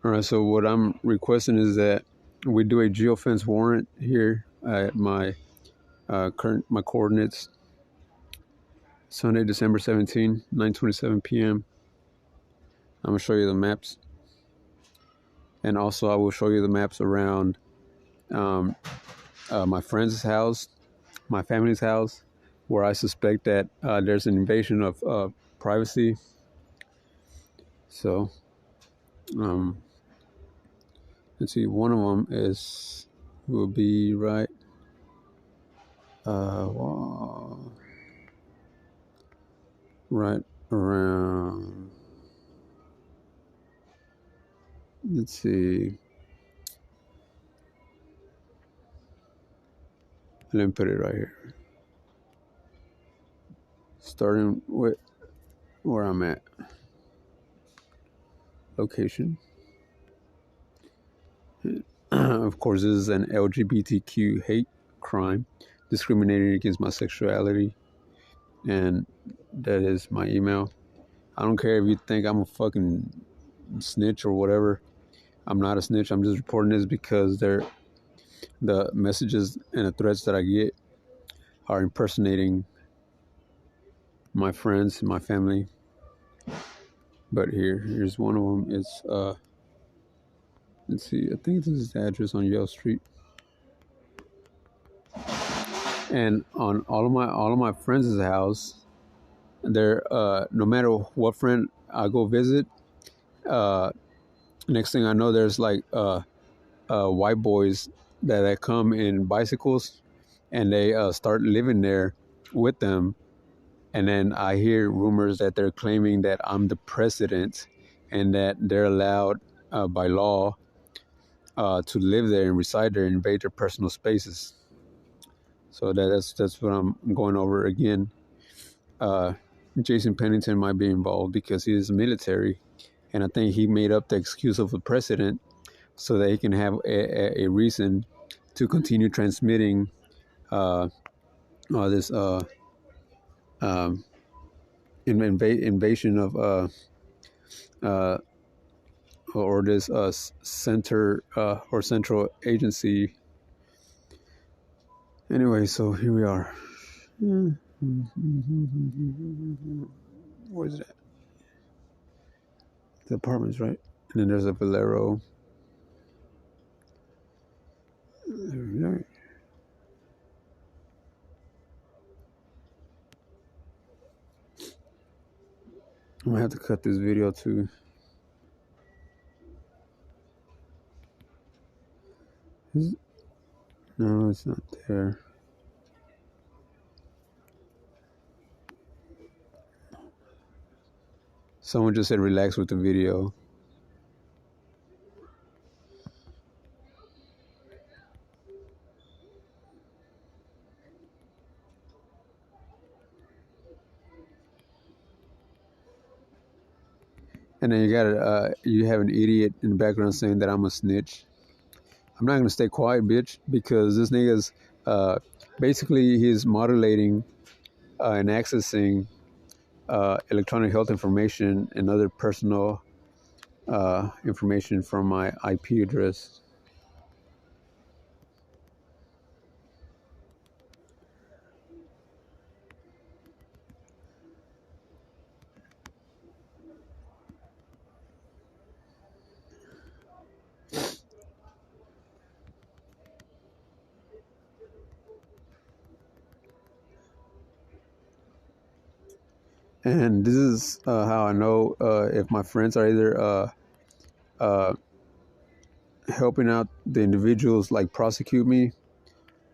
All right, so what I'm requesting is that we do a geofence warrant here at my my coordinates, Sunday, December 17, 9:27 p.m. I'm gonna show you the maps, and also I will show you the maps around my friend's house, my family's house, where I suspect that there's an invasion of privacy. So, let's see. One of them will be right. Right around. Let's see. Let me put it right here. Starting with where I'm at. Location. Of course, this is an LGBTQ hate crime, discriminating against my sexuality, and that is my email. I don't care if you think I'm a fucking snitch or whatever. I'm not a snitch. I'm just reporting this because the messages and the threats that I get are impersonating my friends, my family. But here's one of them. It's let's see. I think this is the address on Yale Street. And on all of my friends' house, they're no matter what friend I go visit, next thing I know, there's like white boys that come in bicycles, and they start living there with them. And then I hear rumors that they're claiming that I'm the president, and that they're allowed by law to live there and reside there and invade their personal spaces. So that's what I'm going over again. Jason Pennington might be involved because he is military, and I think he made up the excuse of the president so that he can have a reason to continue transmitting this invasion of or this center or central agency. Anyway, so here we are. What is that? The apartments, right? And then there's a Valero. I'm gonna have to cut this video too. No, it's not there. Someone just said relax with the video. And then you have an idiot in the background saying that I'm a snitch. I'm not gonna stay quiet, bitch, because this nigga's basically he's modulating and accessing electronic health information and other personal information from my IP address. And this is how I know if my friends are either helping out the individuals, like prosecute me,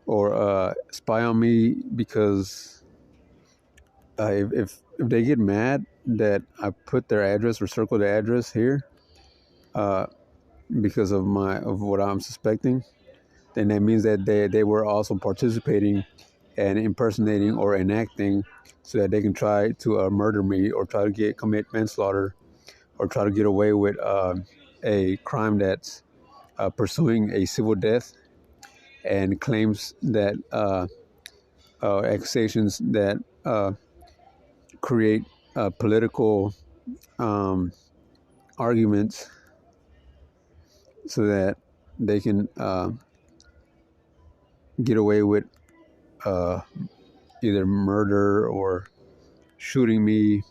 or spy on me, because if they get mad that I put their address or circle the address here because of what I'm suspecting, then that means that they were also participating and impersonating or enacting so that they can try to murder me or try to commit manslaughter or try to get away with a crime that's pursuing a civil death and claims that accusations that create political arguments so that they can get away with either murder or shooting me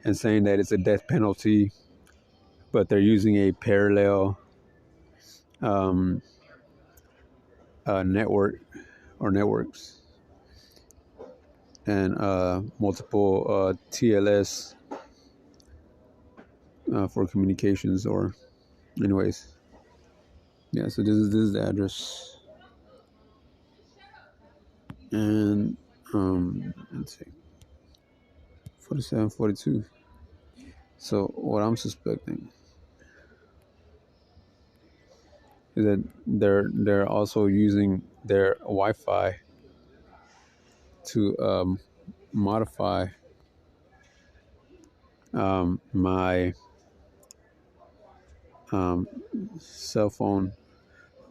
and saying that it's a death penalty, but they're using a parallel um, network or networks and multiple TLS for communications. Or anyways, yeah, so this is the address. And let's see, 4742. So what I'm suspecting is that they're also using their Wi-Fi to modify my cell phone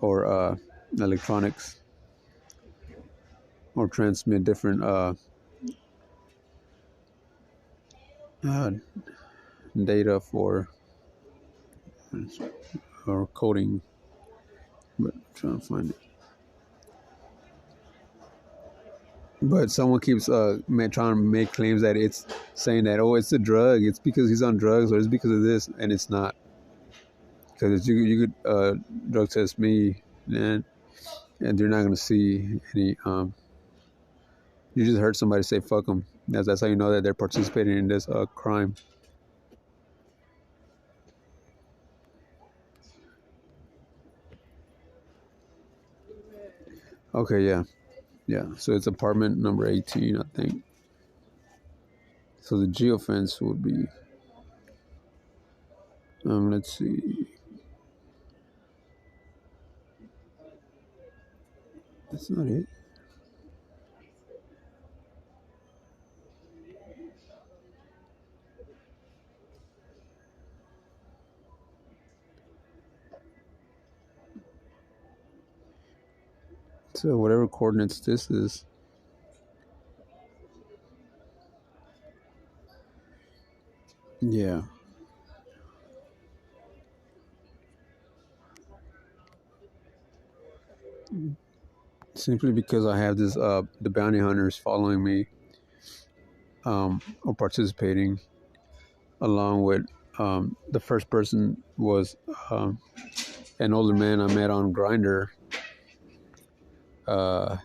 or electronics, or transmit different uh, data for or coding. But I'm trying to find it. But someone keeps trying to make claims that it's saying that, oh, it's a drug, it's because he's on drugs, or it's because of this, and it's not. Because you could drug test me, and they're not gonna see any. You just heard somebody say "fuck them." That's how you know that they're participating in this crime. Okay, yeah. So it's apartment number 18, I think. So the geofence would be. Let's see. That's not it. So whatever coordinates this is. Yeah. Simply because I have this the bounty hunters following me or participating, along with the first person was an older man I met on Grinder, and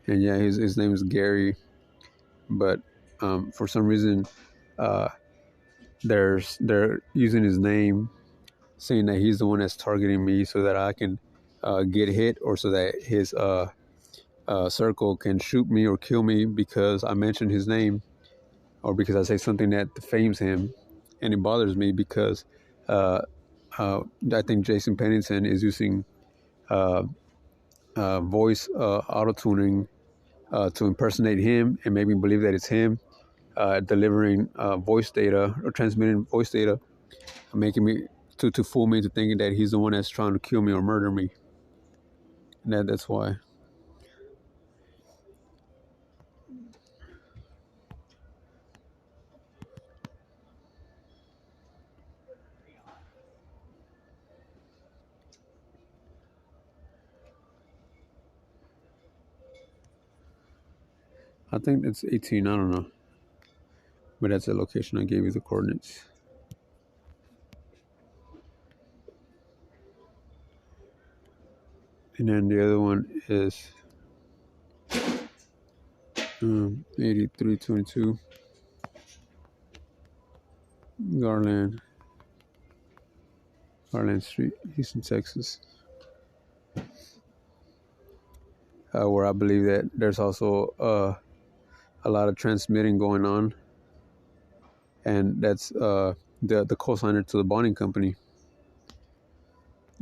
yeah, his name is Gary, but for some reason uh, they're using his name, saying that he's the one that's targeting me so that I can get hit, or so that his circle can shoot me or kill me because I mentioned his name, or because I say something that defames him. And it bothers me because uh, I think Jason Pennington is using uh, voice auto tuning to impersonate him and make me believe that it's him, delivering voice data or transmitting voice data, making me to fool me to thinking that he's the one that's trying to kill me or murder me. And that's why. I think it's 18. I don't know, but that's the location I gave you the coordinates. And then the other one is 8322 Garland Street, Houston, Texas, where I believe that there's also a lot of transmitting going on, and that's the co-signer to the bonding company.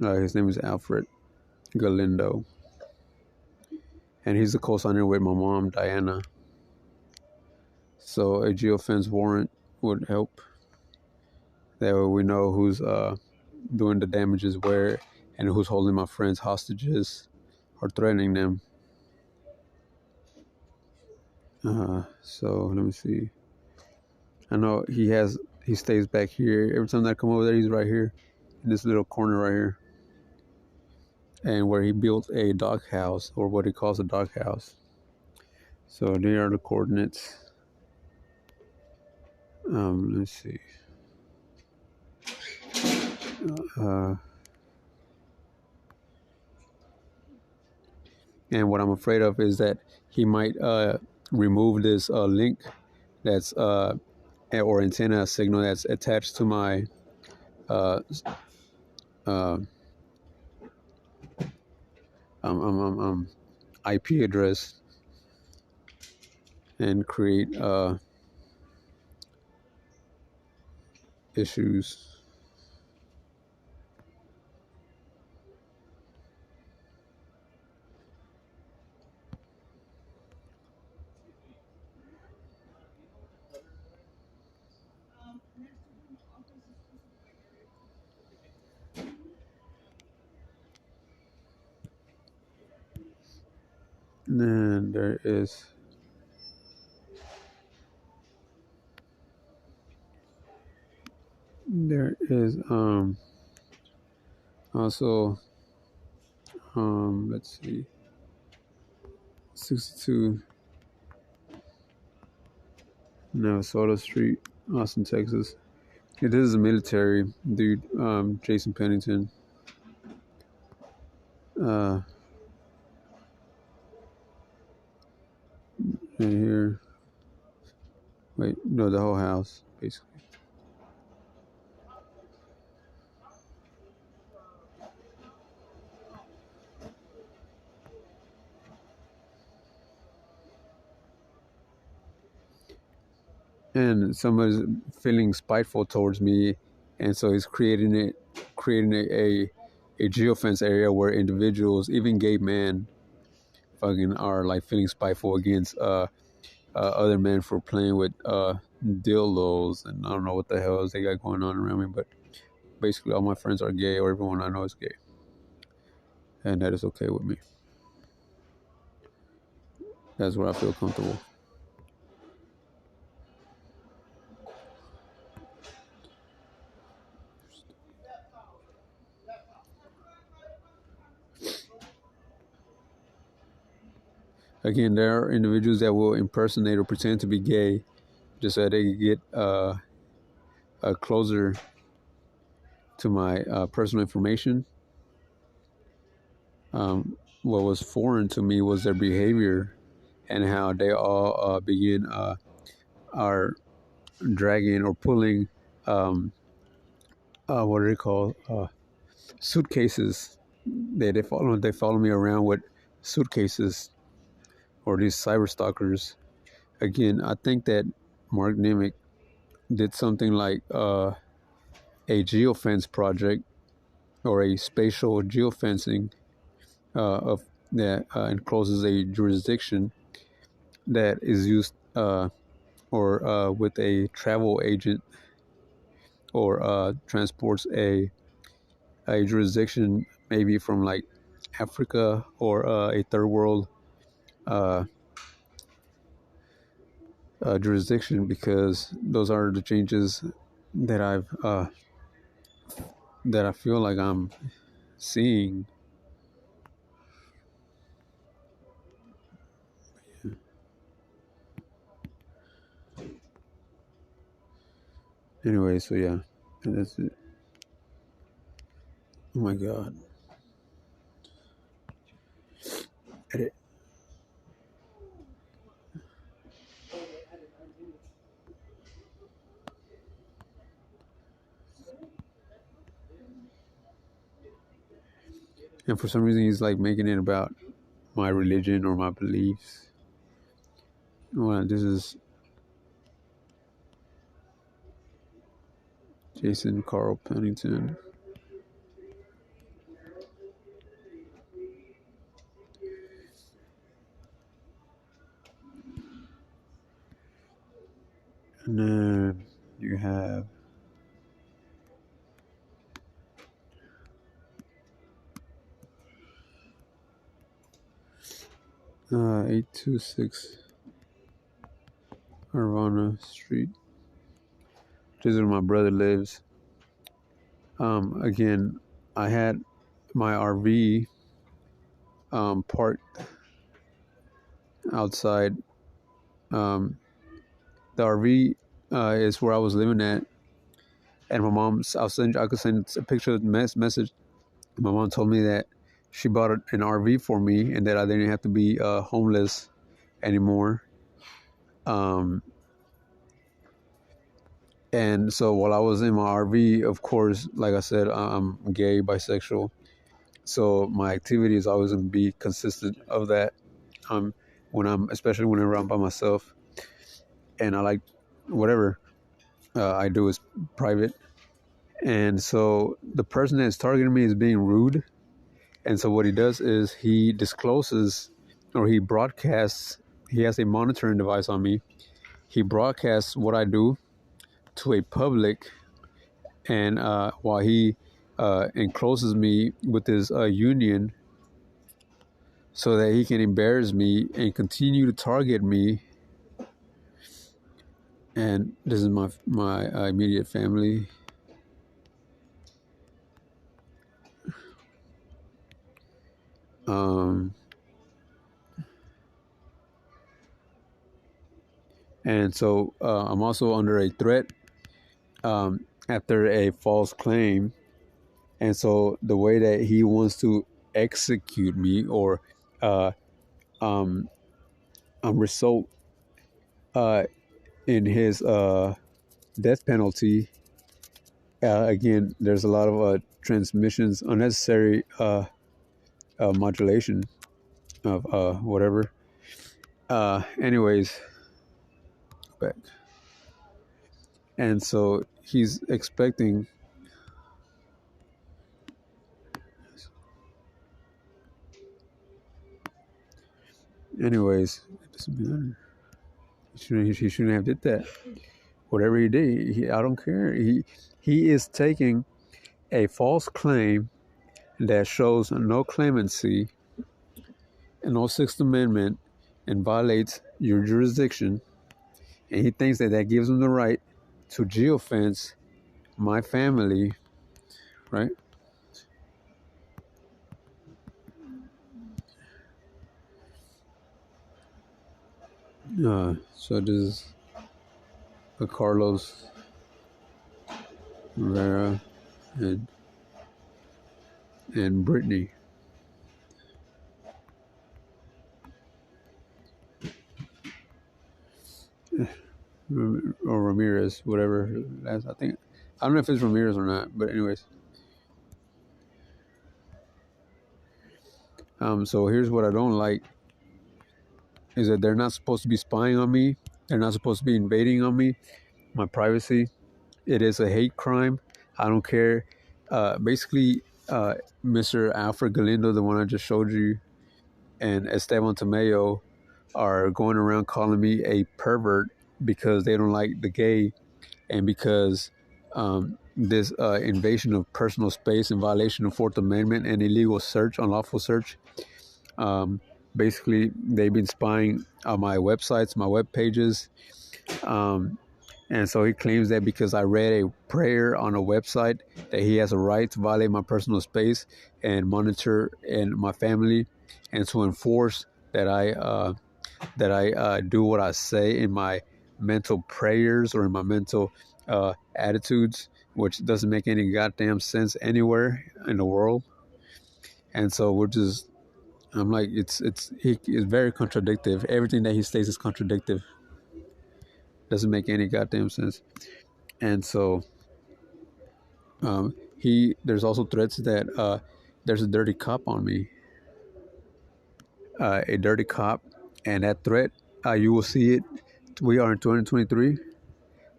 His name is Alfred Galindo, and he's the co-signer with my mom, Diana. So a geofence warrant would help. That way we know who's doing the damages where, and who's holding my friends hostages or threatening them. So let me see. I know he stays back here. Every time that I come over there, he's right here. in this little corner right here, and where he built a doghouse, or what he calls a doghouse. So there are the coordinates. Let's see. And what I'm afraid of is that he might remove this link that's or antenna signal that's attached to my uh, uh, IP address, and create issues. And then there is also let's see, 62 Navasota Street, Austin, Texas. It is a military dude, Jason Pennington. And here, wait, no, the whole house, basically. And somebody's feeling spiteful towards me, and so he's creating a geofence area where individuals, even gay men, fucking are like feeling spiteful against other men for playing with dildos, and I don't know what the hell they got going on around me, but basically all my friends are gay, or everyone I know is gay, and that is okay with me. That's where I feel comfortable. Again, there are individuals that will impersonate or pretend to be gay just so that they can get closer to my personal information. What was foreign to me was their behavior and how they all begin are dragging or pulling what are they called, suitcases. They follow me around with suitcases, or these cyber stalkers. Again, I think that Mark NEIMIC did something like a geofence project, or a spatial geofencing of that encloses a jurisdiction that is used or with a travel agent, or transports a jurisdiction maybe from like Africa, or a third world jurisdiction, because those are the changes that I feel like I'm seeing. Anyway, so yeah, and that's it. Oh my god. Edit. And for some reason, he's like making it about my religion or my beliefs. Well, this is Jason Carl Pennington. And then you have uh, 826 Arvana Street. This is where my brother lives. Again, I had my RV parked outside. The RV is where I was living at, and my mom's. I could send a picture of the message. My mom told me that she bought an RV for me, and that I didn't have to be homeless anymore. And so while I was in my RV, of course, like I said, I'm gay, bisexual. So my activity is always going to be consistent of that. Especially whenever I'm by myself, and I like whatever I do is private. And so the person that's targeting me is being rude. And so what he does is he discloses, or he broadcasts. He has a monitoring device on me. He broadcasts what I do to a public, and while he encloses me with his union, so that he can embarrass me and continue to target me. And this is my immediate family. And so I'm also under a threat after a false claim. And so the way that he wants to execute me, or result in his death penalty, again, there's a lot of transmissions, unnecessary modulation of whatever. Anyways, back. And so he's expecting. Anyways, it doesn't matter. He shouldn't have did that. Whatever he did, I don't care. He is taking a false claim that shows no clemency and no Sixth Amendment and violates your jurisdiction, and he thinks that gives him the right to geofence my family, right? So this is a Carlos Rivera and Brittany. Or Ramirez, whatever. I don't know if it's Ramirez or not, but anyways. So here's what I don't like, is that they're not supposed to be spying on me. They're not supposed to be invading on me, my privacy. It is a hate crime. I don't care. Basically, Mr. Alfred Galindo, the one I just showed you, and Esteban Tamayo are going around calling me a pervert because they don't like the gay, and because this invasion of personal space in violation of Fourth Amendment and illegal search, unlawful search. Basically, they've been spying on my websites, my web pages. And so he claims that because I read a prayer on a website, that he has a right to violate my personal space and monitor and my family, and to enforce that I do what I say in my mental prayers or in my mental attitudes, which doesn't make any goddamn sense anywhere in the world. And so I'm like, he is very contradictive. Everything that he states is contradictive. Doesn't make any goddamn sense. And so there's also threats that there's a dirty cop on me. A dirty cop, and that threat, you will see it. We are in 2023.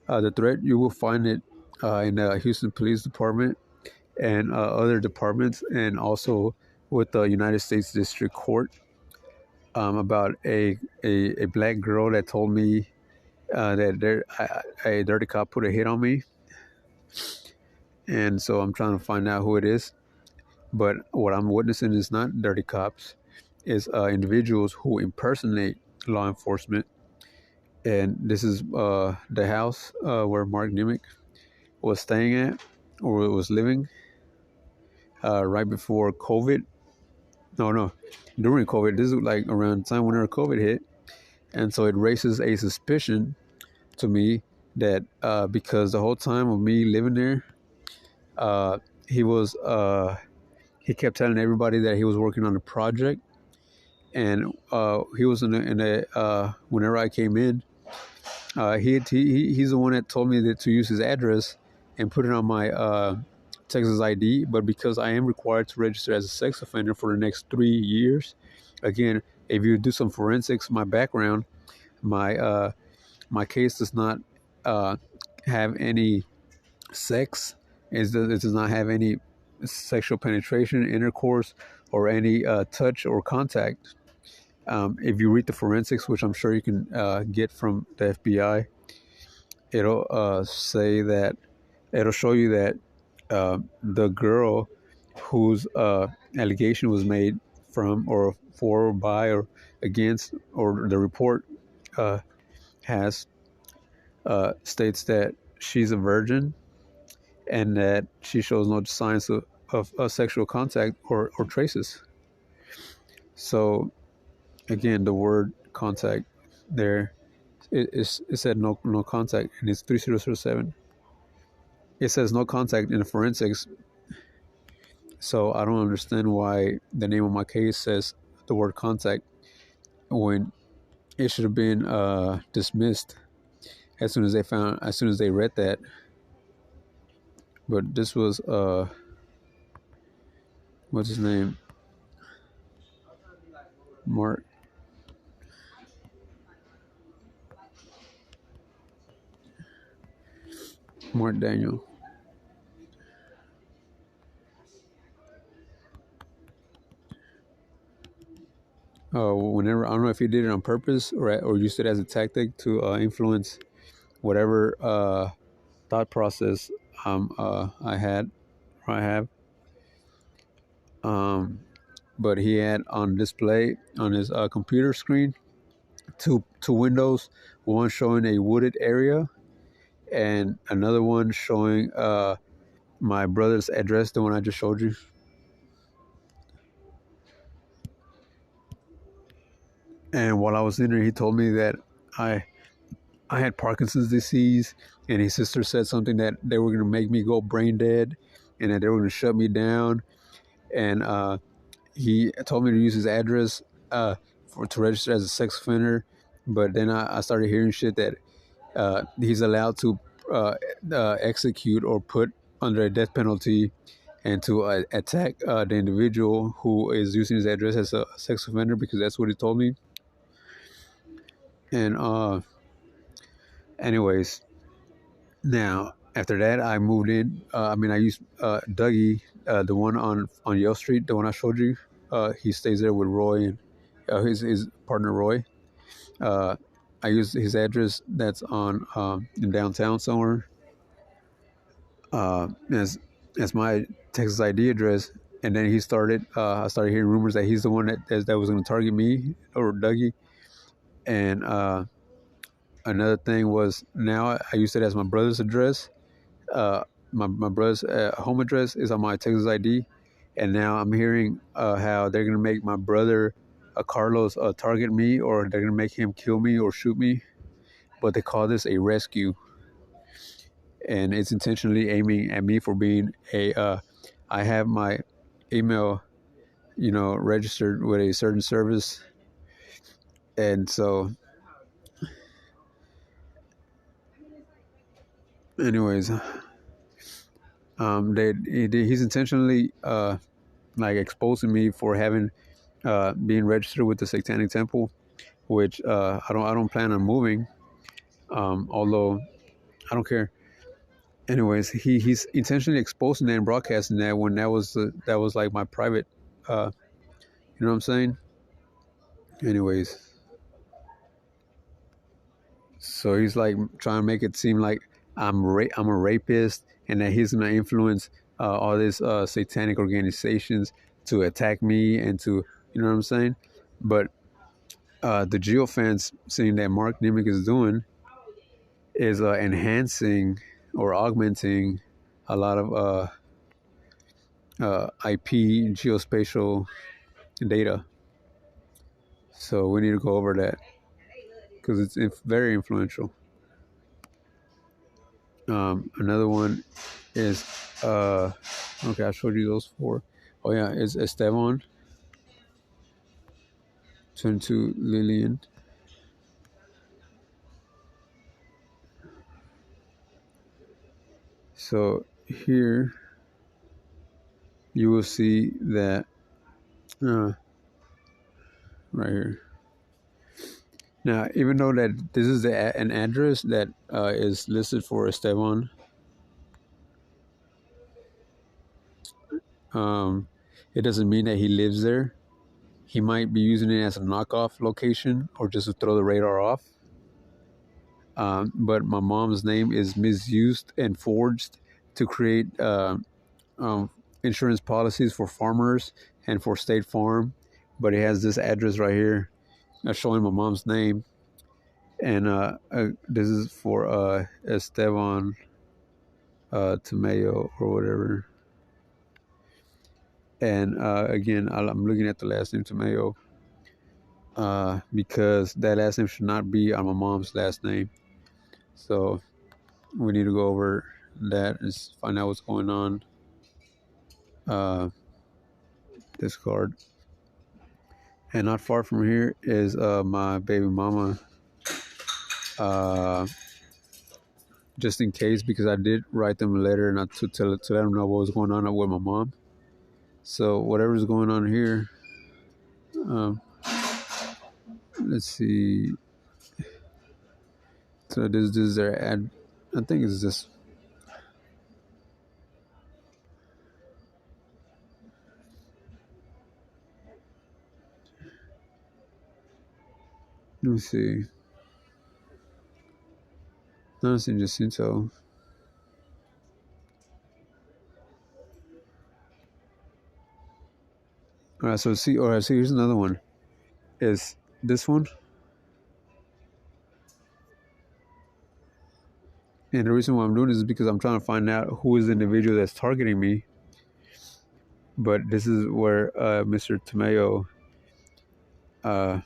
The threat, you will find it in the Houston Police Department and other departments, and also with the United States District Court, about a black girl that told me that a dirty cop put a hit on me. And so I'm trying to find out who it is. But what I'm witnessing is not dirty cops. It's individuals who impersonate law enforcement. And this is the house where Mark NEIMIC was staying at. or was living right before COVID. No, during COVID. This is like around the time whenever COVID hit, and so it raises a suspicion to me that because the whole time of me living there, uh, he was he kept telling everybody that he was working on a project, and he was in a whenever I came in, he's the one that told me that to use his address and put it on my Texas ID. But because I am required to register as a sex offender for the next 3 years, again, if you do some forensics, my background, my my case does not have any sex. It does not have any sexual penetration, intercourse, or any touch or contact. If you read the forensics, which I'm sure you can get from the FBI, it'll say that it'll show you that the girl whose allegation was made from or for or by or against, or the report has states that she's a virgin and that she shows no signs of sexual contact or traces. So again, the word contact there, it said no contact, and it's 3007. It says no contact in the forensics. So I don't understand why the name of my case says the word contact when it should have been dismissed as soon as they read that. But this was what's his name? Mark Daniel. Whenever, I don't know if he did it on purpose or used it as a tactic to influence whatever thought process I have. But he had on display on his computer screen two windows, one showing a wooded area and another one showing my brother's address, the one I just showed you. And while I was in there, he told me that I had Parkinson's disease, and his sister said something that they were going to make me go brain dead, and that they were going to shut me down. And he told me to use his address to register as a sex offender. But then I started hearing shit that he's allowed to execute or put under a death penalty and to attack the individual who is using his address as a sex offender, because that's what he told me. And anyways, now after that, I moved in. I used Dougie, the one on Yale Street, the one I showed you. He stays there with Roy and his partner Roy. I used his address that's on in downtown somewhere as my Texas ID address. And then I started hearing rumors that he's the one that was going to target me or Dougie. And another thing was, now I used it as my brother's address. My brother's home address is on my Texas ID, and now I'm hearing how they're gonna make my brother Carlos target me, or they're gonna make him kill me or shoot me. But they call this a rescue, and it's intentionally aiming at me for being a. I have my email, registered with a certain service, and so. Anyways, he's intentionally exposing me for having being registered with the Satanic Temple, which I don't plan on moving. Although I don't care. Anyways, he's intentionally exposing that and broadcasting that when that was like my private. You know what I'm saying? Anyways, so he's like trying to make it seem like I'm a rapist, and that he's gonna influence all these satanic organizations to attack me and to, you know what I'm saying? But the Geofence thing that Mark NEIMIC is doing is enhancing or augmenting a lot of IP geospatial data. So we need to go over that because it's very influential. Another one is okay. I showed you those four. Oh yeah, it's Esteban, 22 Lillian. So here you will see that right here. Now, even though that this is an address that is listed for Esteban, it doesn't mean that he lives there. He might be using it as a knockoff location or just to throw the radar off. But my mom's name is misused and forged to create insurance policies for farmers and for State Farm. But it has this address right here showing my mom's name. And this is for Esteban Tamayo or whatever. And again, I'm looking at the last name Tamayo because that last name should not be on my mom's last name. So we need to go over that and find out what's going on. Discard. And not far from here is my baby mama. Just in case, because I did write them a letter not to let them know what was going on with my mom. So whatever's going on here, let's see. So this is their ad. I think it's this. Let me see. No, it's in Jacinto. All right, so see. All right, so here's another one. Is this one? And the reason why I'm doing this is because I'm trying to find out who is the individual that's targeting me. But this is where Mr. Tamayo, and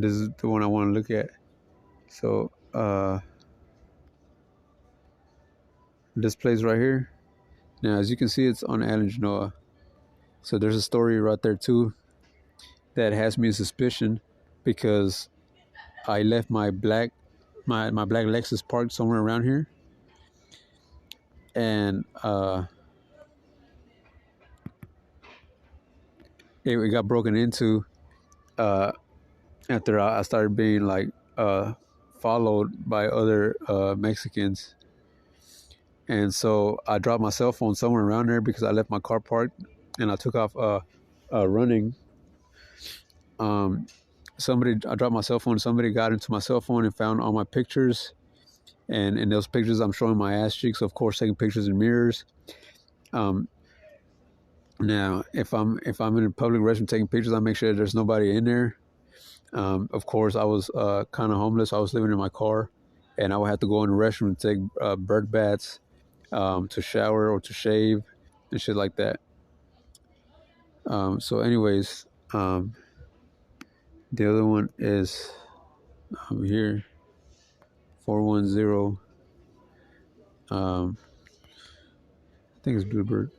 this is the one I want to look at. So this place right here. Now, as you can see, it's on Alan Genoa. So there's a story right there too that has me in suspicion because I left my black Lexus parked somewhere around here, and it got broken into after I started being like followed by other Mexicans. And so I dropped my cell phone somewhere around there because I left my car parked and I took off running. I dropped my cell phone. Somebody got into my cell phone and found all my pictures. And in those pictures, I'm showing my ass cheeks, of course, taking pictures in mirrors. Now, if I'm in a public restroom taking pictures, I make sure there's nobody in there. Of course, I was kind of homeless. I was living in my car, and I would have to go in the restroom and take bird baths to shower or to shave and shit like that. So anyways, the other one is here, 410. I think it's Bluebird.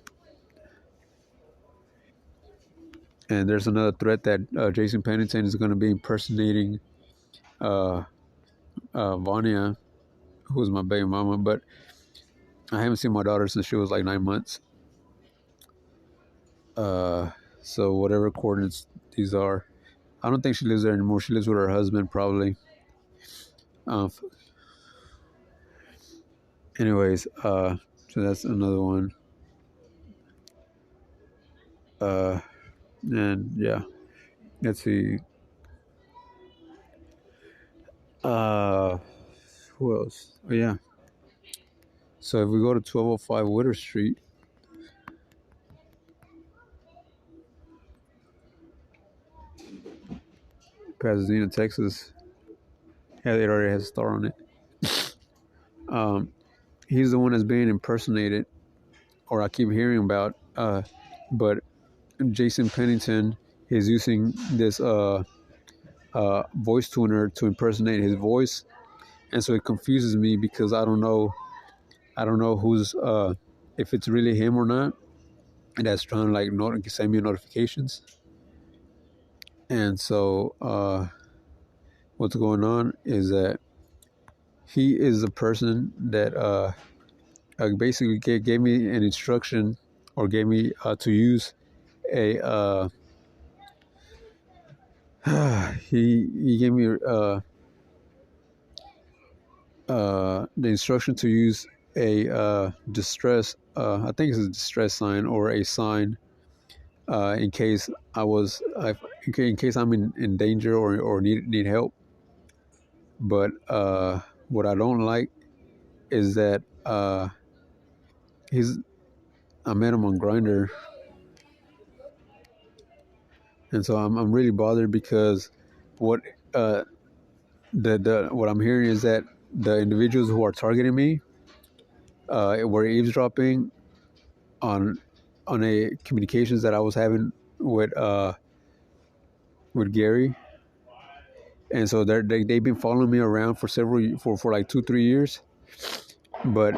And there's another threat that Jason Pennington is going to be impersonating Vania, who's my baby mama, but I haven't seen my daughter since she was like 9 months. So whatever coordinates these are, I don't think she lives there anymore. She lives with her husband probably. Anyways, so that's another one. And yeah, let's see. Who else? Oh yeah. So if we go to 1205 Witter Street, Pasadena, Texas. Yeah, it already has a star on it. he's the one that's being impersonated, or I keep hearing about. But Jason Pennington is using this voice tuner to impersonate his voice, and so it confuses me because I don't know who's if it's really him or not, and that's trying to like send me notifications. And so what's going on is that he is the person that basically gave me an instruction, or gave me to use a he gave me the instruction to use a distress, I think it's a distress sign, or a sign in case in case I'm in danger, or need help. But what I don't like is that I met him on Grindr, and so I'm really bothered because what what I'm hearing is that the individuals who are targeting me were eavesdropping on a communications that I was having with Gary, and so they've been following me around for like 2-3 years, but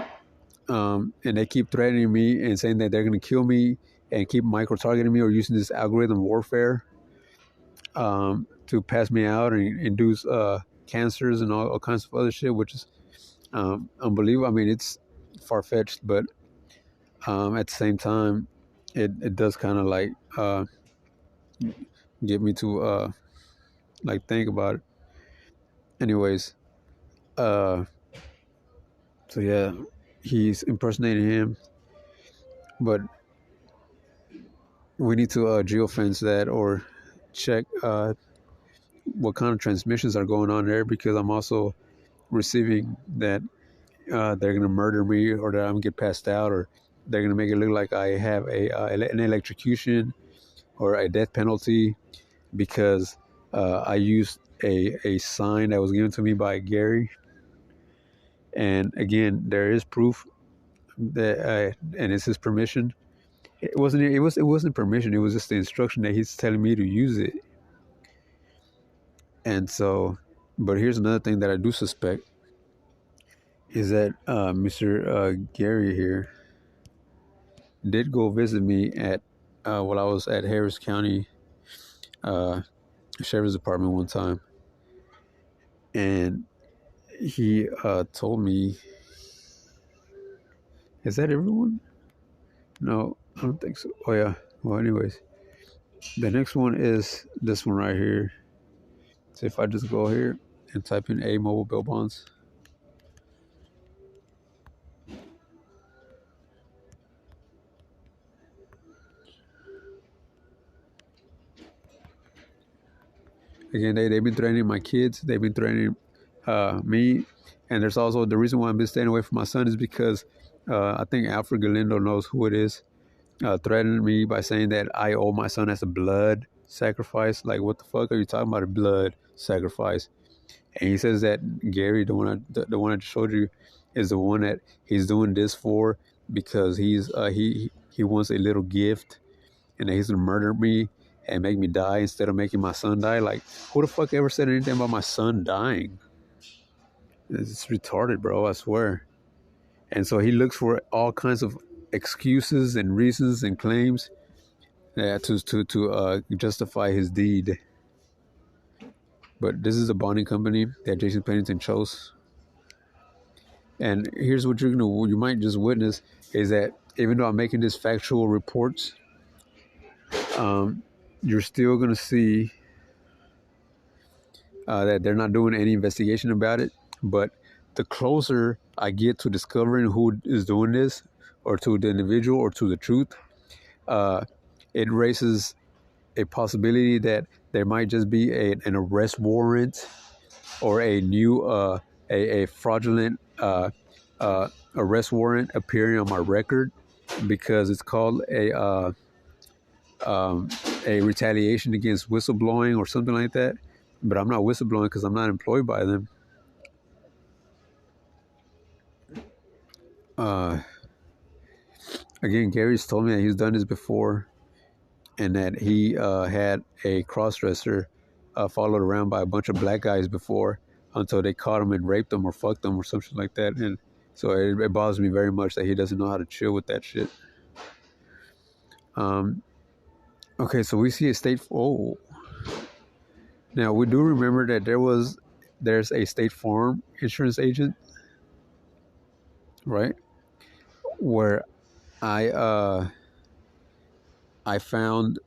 and they keep threatening me and saying that they're going to kill me and keep micro targeting me, or using this algorithm warfare to pass me out and induce cancers and all kinds of other shit, which is unbelievable. I mean, it's far-fetched, but at the same time, it does kind of like get me to like think about it. Anyways, so yeah, he's impersonating him, but we need to geofence that, or check what kind of transmissions are going on there, because I'm also receiving that they're gonna murder me, or that I'm gonna get passed out, or they're gonna make it look like I have an electrocution or a death penalty, because I used a sign that was given to me by Gary. And again, there is proof that and it's his permission. It wasn't permission. It was just the instruction that he's telling me to use it. And so, but here's another thing that I do suspect, is that Mr. Gary here did go visit me at while I was at Harris County Sheriff's Department one time, and he told me, is that everyone? No, I don't think so. Oh yeah. Well, anyways, the next one is this one right here. So if I just go here and type in A mobile bail bonds, again, they've been threatening my kids. They've been threatening me. And there's also the reason why I've been staying away from my son is because I think Alfred Galindo knows who it is, threatening me by saying that I owe my son as a blood sacrifice. Like, what the fuck are you talking about, a blood sacrifice? And he says that Gary, the one I just showed you, is the one that he's doing this for, because he wants a little gift, and that he's gonna murder me and make me die instead of making my son die. Like, who the fuck ever said anything about my son dying? It's retarded, bro, I swear. And so he looks for all kinds of excuses and reasons and claims to justify his deed. But this is a bonding company that Jason Pennington chose. And here's what you might just witness, is that even though I'm making these factual reports, you're still gonna see that they're not doing any investigation about it. But the closer I get to discovering who is doing this, or to the individual, or to the truth, it raises a possibility that there might just be an arrest warrant, or a new a fraudulent arrest warrant appearing on my record, because it's called a retaliation against whistleblowing or something like that. But I'm not whistleblowing because I'm not employed by them. again, Gary's told me that he's done this before, and that he had a cross-dresser followed around by a bunch of black guys before until they caught him and raped him or fucked him or something like that. And so it bothers me very much that he doesn't know how to chill with that shit. Okay, so we see a state. Oh, now we do remember that there's a State Farm insurance agent, right? Where I found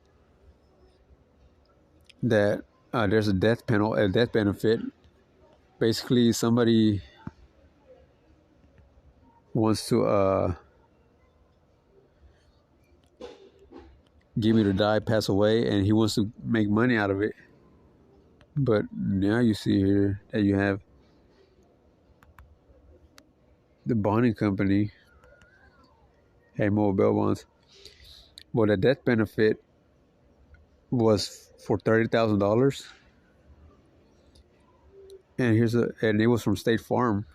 that there's a death benefit. Basically, somebody wants to get me to die, pass away, and he wants to make money out of it. But now you see here that you have the bonding company, mobile bail bonds. Well, the death benefit was for $30,000, and it was from State Farm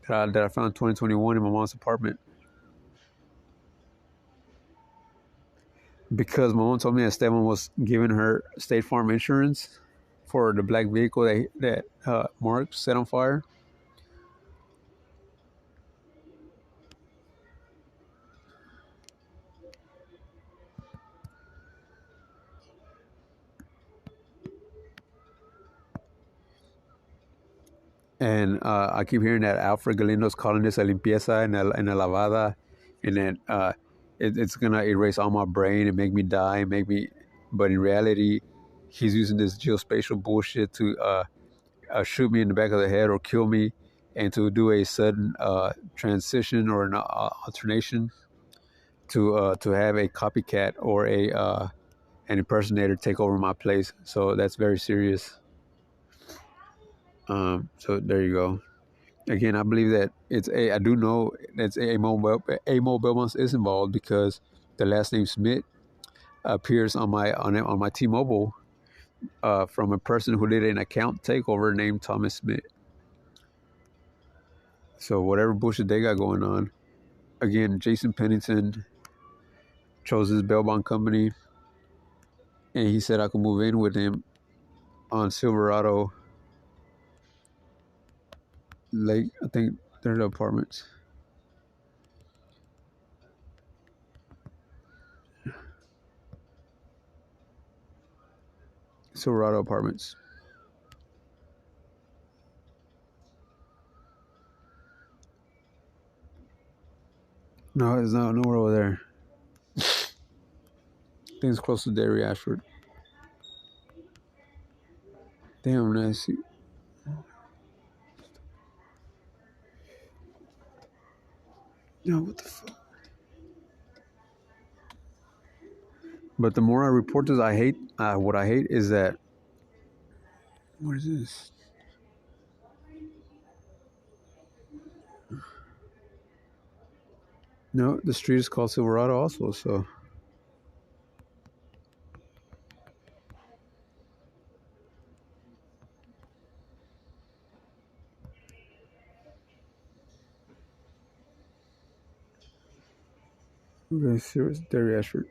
that I found in 2021 in my mom's apartment. Because my mom told me that Esteban was giving her State Farm insurance for the black vehicle that Mark set on fire. And I keep hearing that Alfred Galindo's calling this a limpieza and a lavada, and that it's gonna erase all my brain and make me die, but in reality, he's using this geospatial bullshit to shoot me in the back of the head or kill me, and to do a sudden transition or an alternation to have a copycat or an impersonator take over my place. So that's very serious. So there you go. Again, I believe that I do know that mobile Belmonts is involved because the last name Smith appears on my T-Mobile from a person who did an account takeover named Thomas Smith. So whatever bullshit they got going on, again, Jason Pennington chose his bail bond company, and he said I could move in with him on Silverado Lake. I think they're the apartments. Silverado Apartments. No, it's not nowhere over there. I think it's close to Derry Ashford. Damn, nice. No, what the fuck? But the more I report this, I hate. What I hate is that. What is this? No, the street is called Silverado also. So. Okay, serious Derry Ashford.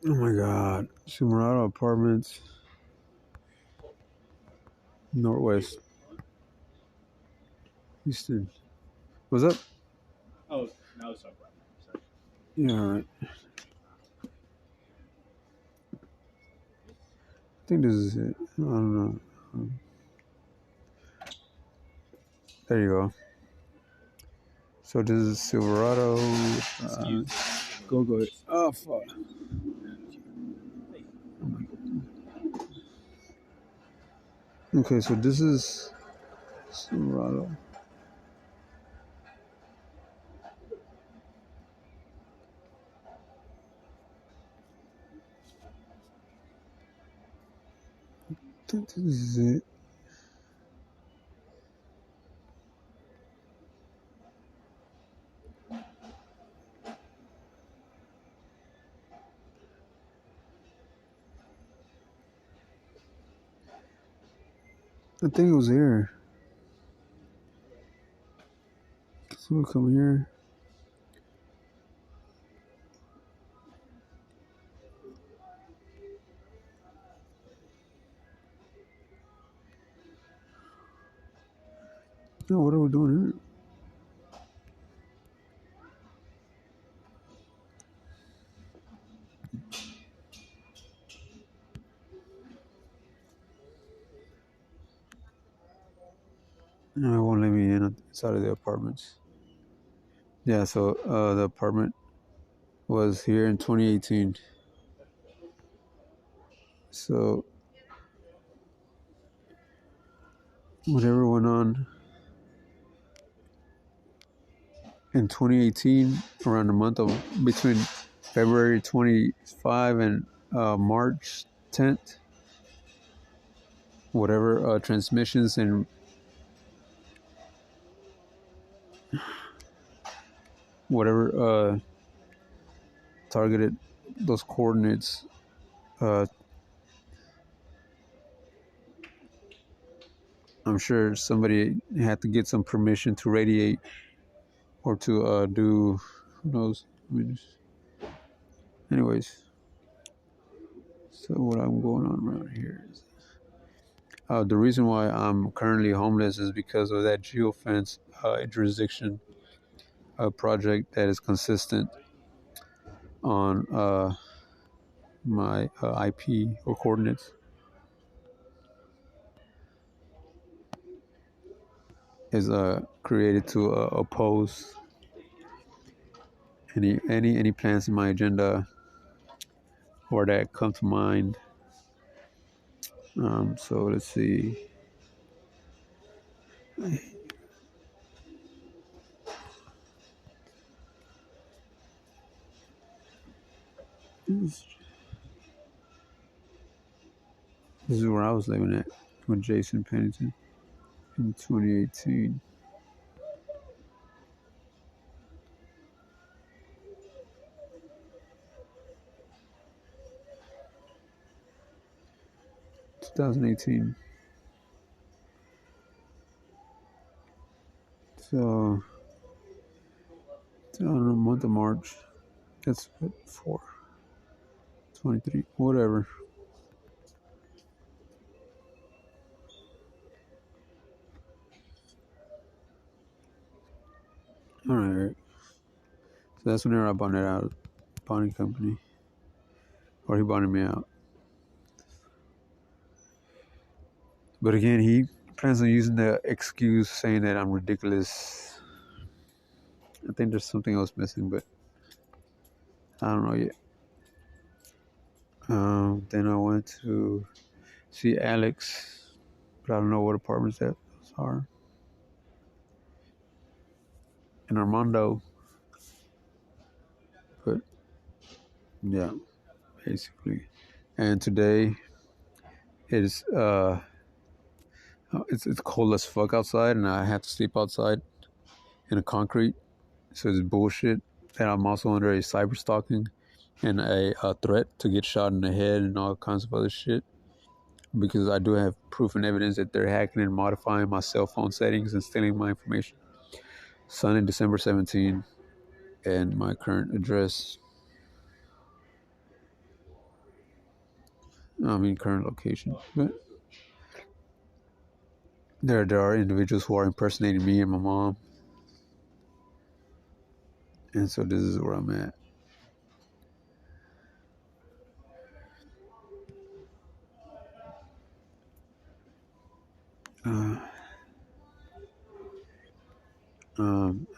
Oh my God, Silverado Apartments, Northwest, Houston. What's up? Oh, now it's up. Yeah, all right. think this is it. I don't know. There you go. So this is Silverado. Go ahead. Oh, fuck. Okay, so this is Silverado. I think this is it. I think it was here. So we'll come here. No, what are we doing here? No, it won't let me in inside of the apartments. Yeah, so the apartment was here in 2018. So whatever went on in 2018, around the month of between February 25 and March 10th, whatever transmissions and whatever targeted those coordinates, I'm sure somebody had to get some permission to radiate or to do, who knows. I mean, anyways, so what I'm going on around here is the reason why I'm currently homeless is because of that Geofence jurisdiction project that is consistent on my IP or coordinates. Is created to oppose any plans in my agenda or that come to mind. So let's see. This is where I was living at with Jason Pennington in 2018. So I don't know, month of March. That's what, 23, whatever. All right, Eric. So that's whenever I bonded out, bonding company, or he bonded me out. But again, he plans on using the excuse saying that I'm ridiculous. I think there's something else missing, but I don't know yet. Then I went to see Alex, but I don't know what apartments that are. And Armando. But yeah, basically. And today it's cold as fuck outside, and I have to sleep outside in a concrete. So it's bullshit. And I'm also under a cyber stalking and a threat to get shot in the head and all kinds of other shit, because I do have proof and evidence that they're hacking and modifying my cell phone settings and stealing my information. Sunday, December 17, and my current address. Current location. But there are individuals who are impersonating me and my mom. And so this is where I'm at.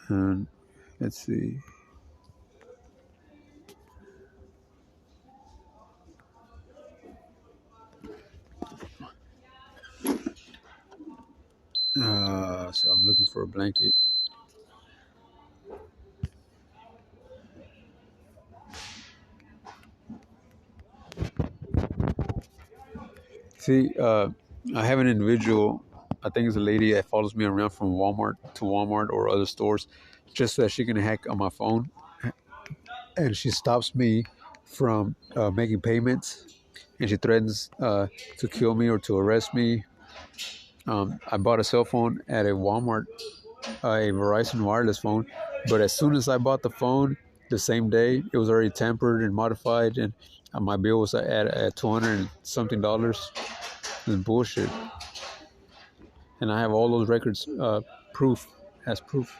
And let's see. So I'm looking for a blanket. See, I have an individual, I think it's a lady that follows me around from Walmart to Walmart or other stores just so that she can hack on my phone. And she stops me from making payments, and she threatens to kill me or to arrest me. I bought a cell phone at a Walmart, a Verizon wireless phone, but as soon as I bought the phone, the same day, it was already tampered and modified, and my bill was at $200 and something. It's bullshit. And I have all those records, proof, as proof.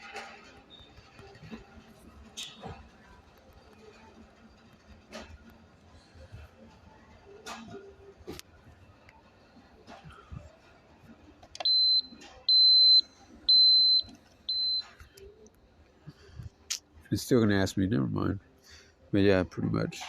It's still gonna ask me. Never mind. But yeah, pretty much.